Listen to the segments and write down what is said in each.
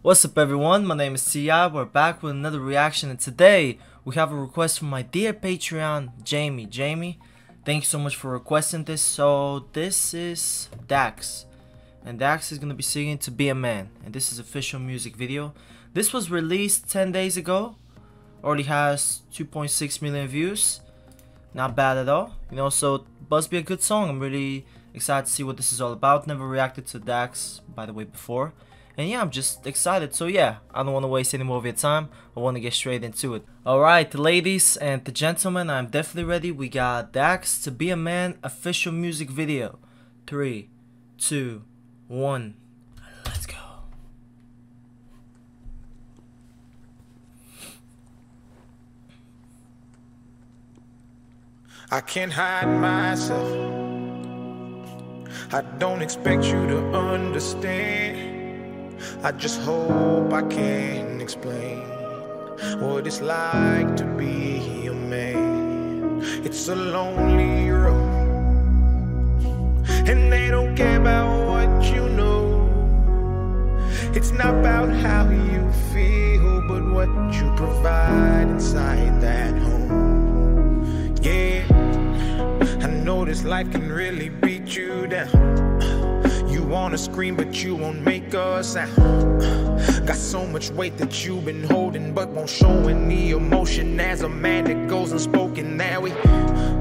What's up everyone, my name is T.I. We're back with another reaction, and today we have a request from my dear Patreon Jamie. Jamie, thank you so much for requesting this. So this is Dax, and Dax is gonna be singing To Be a Man, and this is official music video. This was released 10 days ago, already has 2.6 million views, not bad at all, you know, so must be a good song. I'm really excited to see what this is all about. Never reacted to Dax, by the way, before. And yeah, I'm just excited. So yeah, I don't want to waste any more of your time. I want to get straight into it. Alright, the ladies and the gentlemen, I'm definitely ready. We got Dax To Be a Man official music video. 3, 2, 1. Let's go. I can't hide myself. I don't expect you to understand. I just hope I can explain what it's like to be a man. It's a lonely road, and they don't care about what you know. It's not about how you feel, but what you provide inside that home. Yeah, I know this life can really beat you down. You wanna scream, but you won't make a sound. Got so much weight that you've been holding, but won't show any emotion. As a man that goes unspoken, that we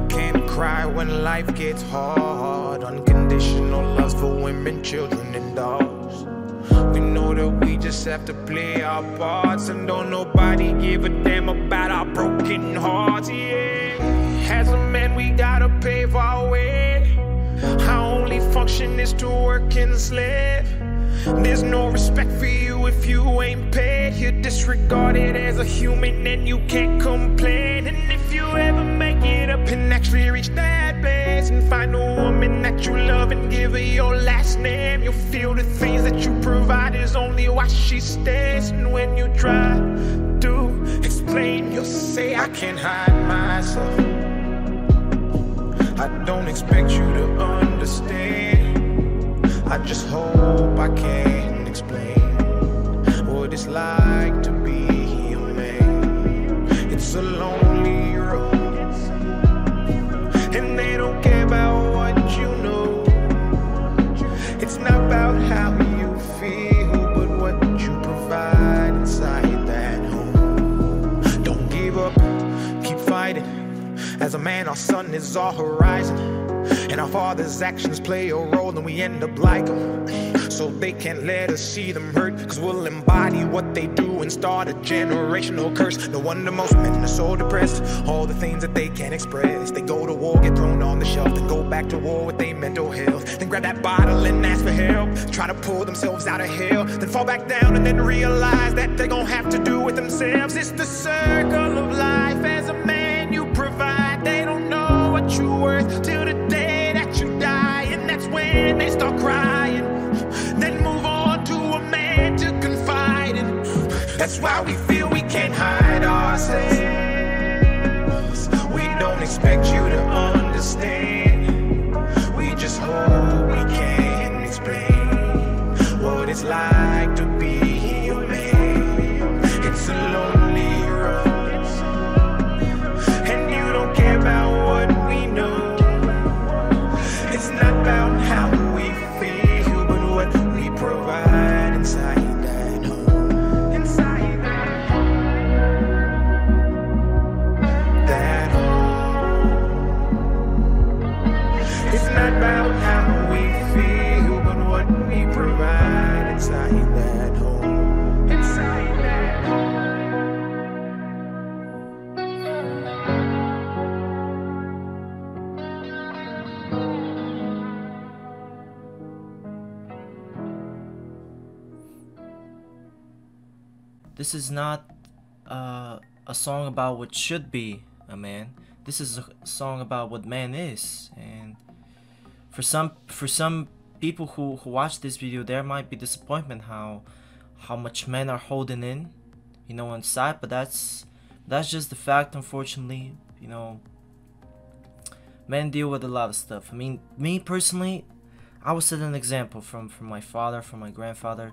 can't cry when life gets hard. Unconditional loves for women, children, and dogs. We know that we just have to play our parts, and don't nobody give a damn about our broken hearts. Yeah, as a man we gotta pave our way. Our only function is to work and slave. There's no respect for you if you ain't paid. You're disregarded as a human and you can't complain. And if you ever make it up and actually reach that place and find a woman that you love and give her your last name, you'll feel the things that you provide is only why she stays. And when you try to explain, you'll say, I can't hide myself. I don't expect you to understand. I just hope I can explain what it's like to be a man. It's a lonely road, and they don't care about what you know. It's not about how you feel, but what you provide inside that home. Don't give up, keep fighting. As a man, our sun is our horizon, and our father's actions play a role, and we end up like them. So they can't let us see them hurt, cause we'll embody what they do and start a generational curse. No wonder most men are so depressed, all the things that they can't express. They go to war, get thrown on the shelf, then go back to war with their mental health. Then grab that bottle and ask for help, try to pull themselves out of hell, then fall back down and then realize that they're gonna have to do it themselves. It's the circle of life. As a man you provide, they don't know what you're worth till the day that you die, and that's when they start crying. Then move on to a man to confide in. That's why we feel we can't hide ourselves. We don't expect you to understand. We just hope we can explain what it's like to be a man. It's a lonely road, and you don't care about what we know. It's not about how we feel, but what we provide inside that home. Inside that home. That home. It's not about how we feel, but what we provide inside that home. Inside that home. This is not a song about what should be a man. This is a song about what man is. And for some people who watch this video, there might be disappointment how much men are holding in, you know, inside. But that's just the fact, unfortunately. You know, men deal with a lot of stuff. I mean, me personally, I would set an example from my father, from my grandfather.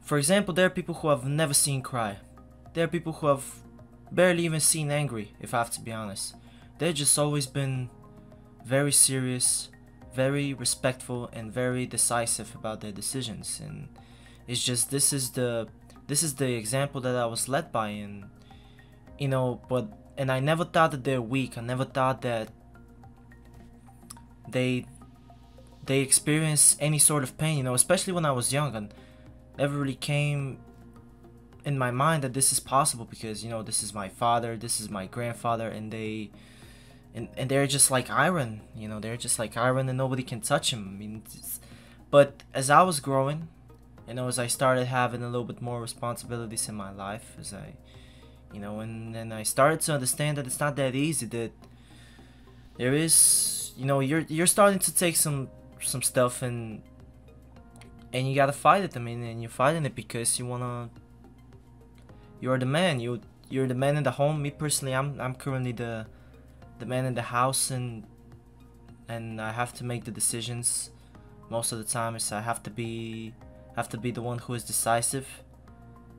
For example, there are people who have never seen cry. There are people who have barely even seen angry, if I have to be honest. They've just always been very serious, very respectful, and very decisive about their decisions. And it's just this is the example that I was led by, and you know, and I never thought that they're weak. I never thought that they experience any sort of pain, you know, especially when I was young, and never really came in my mind that this is possible, because you know, this is my father, this is my grandfather, and they're just like iron, you know, they're just like iron and nobody can touch him. I mean, but as I was growing, you know, as I started having a little bit more responsibilities in my life, as I, you know, and then I started to understand that it's not that easy, that there is, you know, you're starting to take some stuff, and you gotta fight it. I mean, and you're fighting it because you're the man, you're the man in the home. Me personally, I'm currently the man in the house, and I have to make the decisions most of the time. Is I have to be the one who is decisive,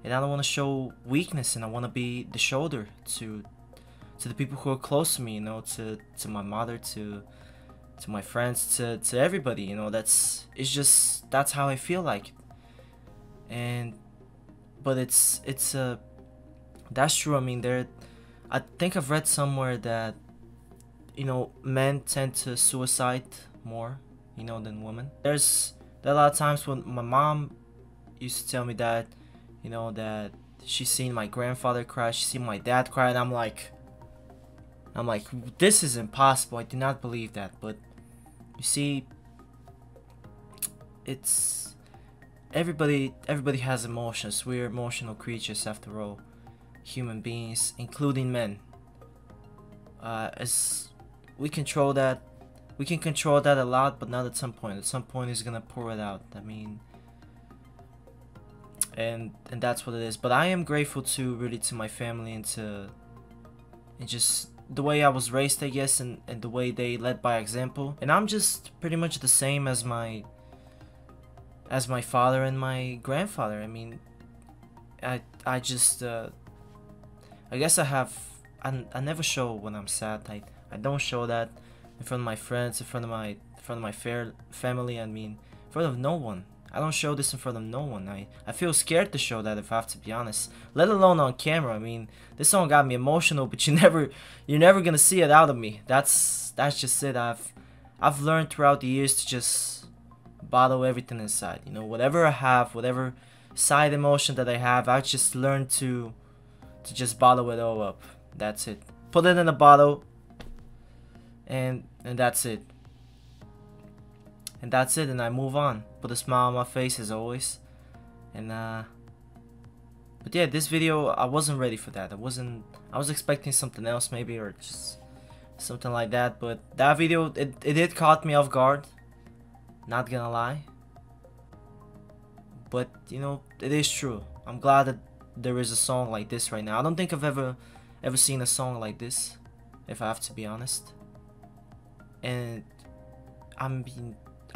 and I don't want to show weakness, and I want to be the shoulder to the people who are close to me, you know, to my mother, to my friends, to everybody, you know. That's how I feel like. And but it's that's true. I mean, I think I've read somewhere that, you know, men tend to suicide more, you know, than women. There are a lot of times when my mom used to tell me that, you know, that she's seen my grandfather cry, she's seen my dad cry, and I'm like, this is impossible. I do not believe that. But you see, it's everybody has emotions. We're emotional creatures after all, human beings, including men. As we control that, we can control that a lot, but not at some point. At some point, it's gonna pour it out. I mean, and that's what it is. But I am grateful to my family, and just the way I was raised, I guess, and the way they led by example. And I'm just pretty much the same as my father and my grandfather. I mean, I just I guess I never show when I'm sad. I don't show that in front of my friends, in front of my family. I mean, in front of no one. I don't show this in front of no one. I feel scared to show that, if I have to be honest. Let alone on camera. I mean, this song got me emotional, but you're never gonna see it out of me. That's just it. I've learned throughout the years to just bottle everything inside. You know, whatever I have, whatever side emotion that I have, I just learned to just bottle it all up. That's it. Put it in a bottle, and that's it. And that's it, and I move on. Put a smile on my face as always. And but yeah, this video, I wasn't ready for that. I was expecting something else maybe, or just something like that. But that video, it did caught me off guard. Not gonna lie. But you know, it is true. I'm glad that there is a song like this right now. I don't think I've ever seen a song like this, if I have to be honest. And I'm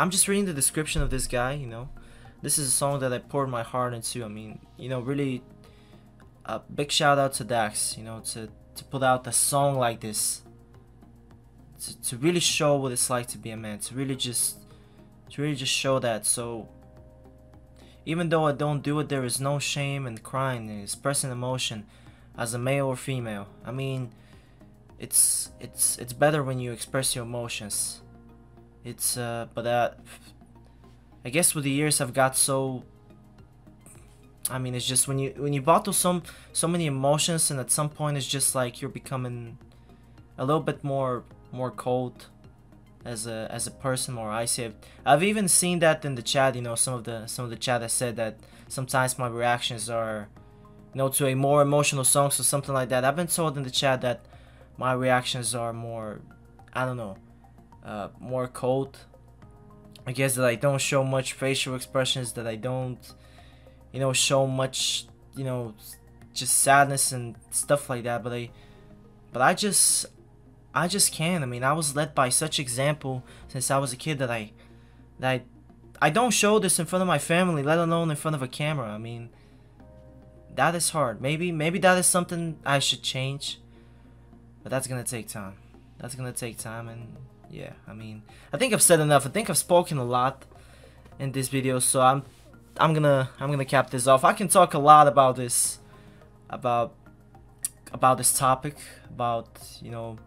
just reading the description of this guy, you know. This is a song that I poured my heart into. I mean, you know, really a big shout out to Dax, you know, to put out a song like this. To really show what it's like to be a man, to really just show that. So even though I don't do it, there is no shame in crying and expressing emotion as a male or female. I mean, it's better when you express your emotions. But I guess with the years I've got so, I mean, it's just when you bottle so many emotions, and at some point it's just like you're becoming a little bit more cold as a person, more icy. I've even seen that in the chat. You know, some of the chat has said that sometimes my reactions are, you know, to a more emotional song or something like that. I've been told in the chat that my reactions are more, I don't know, more cold. I guess that I don't show much facial expressions, that I don't, you know, show much, you know, just sadness and stuff like that. But I just can't. I mean, I was led by such example since I was a kid that I don't show this in front of my family, let alone in front of a camera. I mean, that is hard. Maybe that is something I should change, but that's gonna take time. That's gonna take time, and yeah, I mean, I think I've said enough. I think I've spoken a lot in this video, so I'm gonna cap this off. I can talk a lot about this, about this topic, about, you know,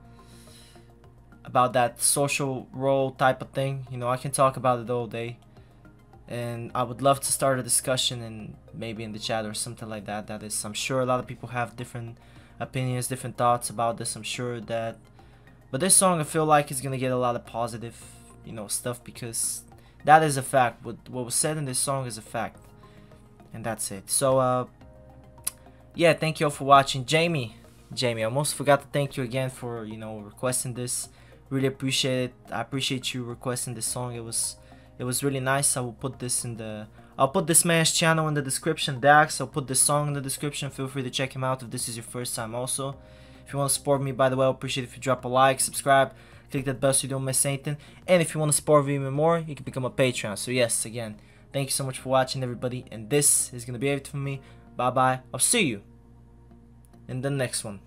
about that social role type of thing. You know, I can talk about it all day, and I would love to start a discussion, and maybe in the chat or something like that. That is, I'm sure a lot of people have different opinions, different thoughts about this. I'm sure that, but this song I feel like is gonna get a lot of positive, you know, stuff, because that is a fact. What was said in this song is a fact, and that's it. So yeah, thank you all for watching. Jamie, I almost forgot to thank you again for, you know, requesting this. Really appreciate it. I appreciate you requesting this song. It was really nice. I will put this in the, I'll put this man's channel in the description, Dax. I'll put this song in the description. Feel free to check him out if this is your first time also. If you want to support me, by the way, I'll appreciate it if you drop a like, subscribe, click that bell so you don't miss anything. And if you want to support me even more, you can become a Patreon. So yes, again, thank you so much for watching, everybody. And this is going to be it for me. Bye bye. I'll see you in the next one.